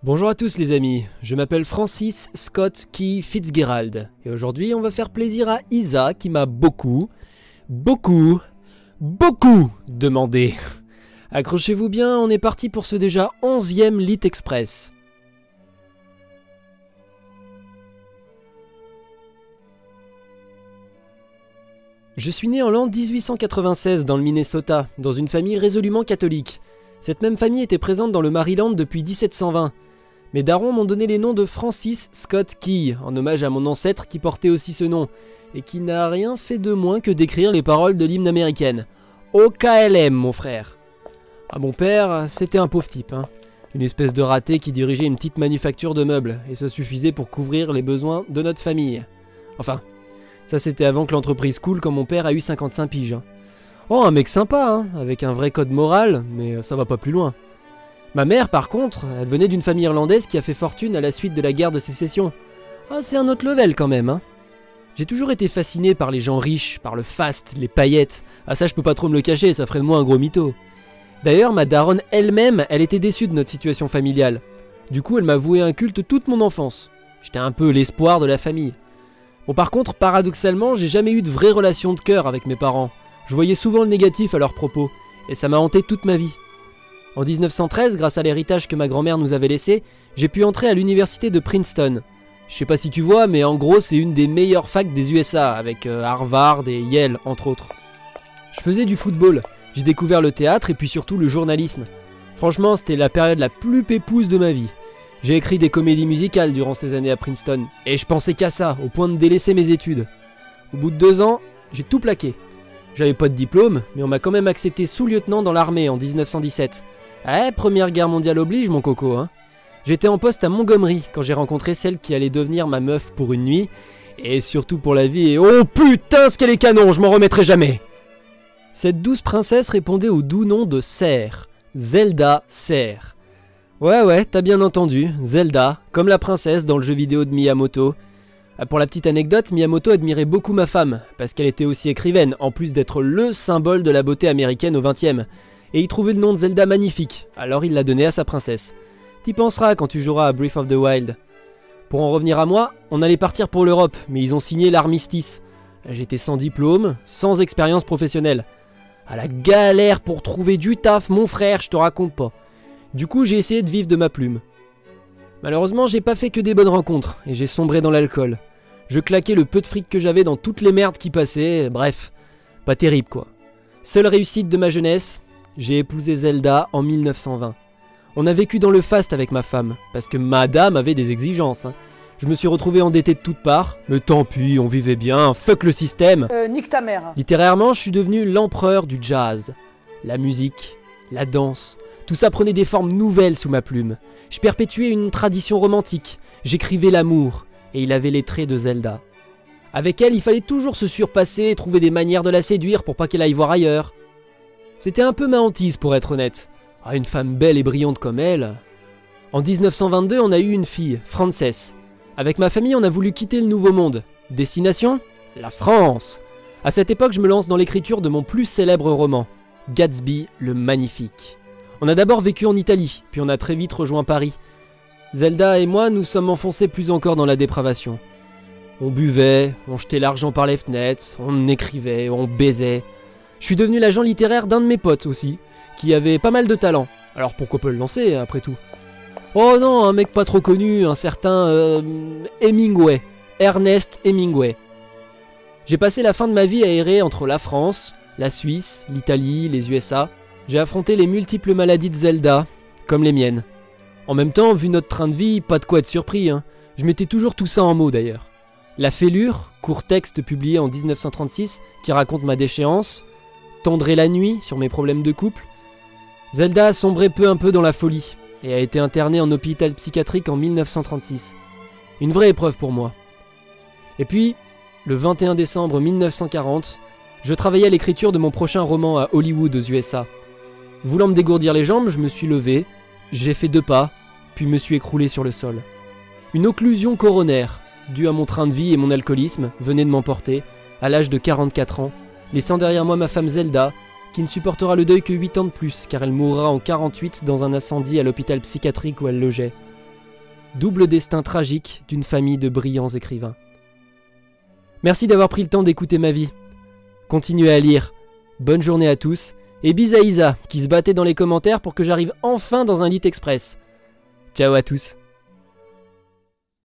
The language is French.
Bonjour à tous les amis, je m'appelle Francis Scott Key Fitzgerald et aujourd'hui on va faire plaisir à Isa qui m'a beaucoup demandé. Accrochez-vous bien, on est parti pour ce déjà 11e Lit Express. Je suis né en l'an 1896 dans le Minnesota, dans une famille résolument catholique. Cette même famille était présente dans le Maryland depuis 1720. Mes darons m'ont donné les noms de Francis Scott Key, en hommage à mon ancêtre qui portait aussi ce nom, et qui n'a rien fait de moins que d'écrire les paroles de l'hymne américaine. OKLM, mon frère. Ah, mon père, c'était un pauvre type, hein. Une espèce de raté qui dirigeait une petite manufacture de meubles, et ça suffisait pour couvrir les besoins de notre famille. Enfin, ça c'était avant que l'entreprise coule quand mon père a eu 55 piges. Hein. Oh, un mec sympa, hein, avec un vrai code moral, mais ça va pas plus loin. Ma mère, par contre, elle venait d'une famille irlandaise qui a fait fortune à la suite de la guerre de sécession. Ah, c'est un autre level quand même, hein. J'ai toujours été fasciné par les gens riches, par le faste, les paillettes. Ah ça, je peux pas trop me le cacher, ça ferait de moi un gros mytho. D'ailleurs, ma daronne elle-même, elle était déçue de notre situation familiale. Du coup, elle m'a voué un culte toute mon enfance. J'étais un peu l'espoir de la famille. Bon, par contre, paradoxalement, j'ai jamais eu de vraie relation de cœur avec mes parents. Je voyais souvent le négatif à leurs propos, et ça m'a hanté toute ma vie. En 1913, grâce à l'héritage que ma grand-mère nous avait laissé, j'ai pu entrer à l'université de Princeton. Je sais pas si tu vois, mais en gros c'est une des meilleures facs des USA, avec Harvard et Yale entre autres. Je faisais du football, j'ai découvert le théâtre et puis surtout le journalisme. Franchement, c'était la période la plus pépouse de ma vie. J'ai écrit des comédies musicales durant ces années à Princeton, et je pensais qu'à ça, au point de délaisser mes études. Au bout de 2 ans, j'ai tout plaqué. J'avais pas de diplôme, mais on m'a quand même accepté sous-lieutenant dans l'armée en 1917. Eh, Première Guerre mondiale oblige, mon coco, hein. J'étais en poste à Montgomery quand j'ai rencontré celle qui allait devenir ma meuf pour une nuit, et surtout pour la vie, et oh putain, ce qu'elle est canon, je m'en remettrai jamais. Cette douce princesse répondait au doux nom de Serre, Zelda Serre. Ouais, t'as bien entendu, Zelda, comme la princesse dans le jeu vidéo de Miyamoto. Pour la petite anecdote, Miyamoto admirait beaucoup ma femme, parce qu'elle était aussi écrivaine, en plus d'être le symbole de la beauté américaine au XXe. Et il trouvait le nom de Zelda magnifique, alors il l'a donné à sa princesse. T'y penseras quand tu joueras à Breath of the Wild. Pour en revenir à moi, on allait partir pour l'Europe, mais ils ont signé l'armistice. J'étais sans diplôme, sans expérience professionnelle. À la galère pour trouver du taf, mon frère, je te raconte pas. Du coup, j'ai essayé de vivre de ma plume. Malheureusement, j'ai pas fait que des bonnes rencontres, et j'ai sombré dans l'alcool. Je claquais le peu de fric que j'avais dans toutes les merdes qui passaient, bref, pas terrible quoi. Seule réussite de ma jeunesse, j'ai épousé Zelda en 1920. On a vécu dans le faste avec ma femme, parce que madame avait des exigences. Hein. Je me suis retrouvé endetté de toutes parts, mais tant pis, on vivait bien, fuck le système. Nique ta mère. Littérairement, je suis devenu l'empereur du jazz. La musique, la danse, tout ça prenait des formes nouvelles sous ma plume. Je perpétuais une tradition romantique, j'écrivais l'amour, et il avait les traits de Zelda. Avec elle, il fallait toujours se surpasser et trouver des manières de la séduire pour pas qu'elle aille voir ailleurs. C'était un peu ma hantise pour être honnête. Ah, une femme belle et brillante comme elle. En 1922, on a eu une fille, Frances. Avec ma famille, on a voulu quitter le Nouveau Monde. Destination ? La France. À cette époque, je me lance dans l'écriture de mon plus célèbre roman, Gatsby le Magnifique. On a d'abord vécu en Italie, puis on a très vite rejoint Paris. Zelda et moi, nous sommes enfoncés plus encore dans la dépravation. On buvait, on jetait l'argent par les fenêtres, on écrivait, on baisait. Je suis devenu l'agent littéraire d'un de mes potes aussi, qui avait pas mal de talent. Alors pourquoi pas le lancer, après tout. Oh non, un mec pas trop connu, un certain Hemingway. Ernest Hemingway. J'ai passé la fin de ma vie à errer entre la France, la Suisse, l'Italie, les USA. J'ai affronté les multiples maladies de Zelda, comme les miennes. En même temps, vu notre train de vie, pas de quoi être surpris, hein. Je mettais toujours tout ça en mots d'ailleurs. La Fêlure, court texte publié en 1936, qui raconte ma déchéance. Tendré la nuit sur mes problèmes de couple. Zelda a sombré peu à peu dans la folie et a été internée en hôpital psychiatrique en 1936. Une vraie épreuve pour moi. Et puis, le 21 décembre 1940, je travaillais à l'écriture de mon prochain roman à Hollywood aux USA. Voulant me dégourdir les jambes, je me suis levé, j'ai fait 2 pas, puis me suis écroulé sur le sol. Une occlusion coronaire, due à mon train de vie et mon alcoolisme, venait de m'emporter, à l'âge de 44 ans, laissant derrière moi ma femme Zelda, qui ne supportera le deuil que 8 ans de plus, car elle mourra en 48 dans un incendie à l'hôpital psychiatrique où elle logeait. double destin tragique d'une famille de brillants écrivains. Merci d'avoir pris le temps d'écouter ma vie. Continuez à lire. Bonne journée à tous. Et bis à Isa, qui se battait dans les commentaires pour que j'arrive enfin dans un lit express. Ciao à tous.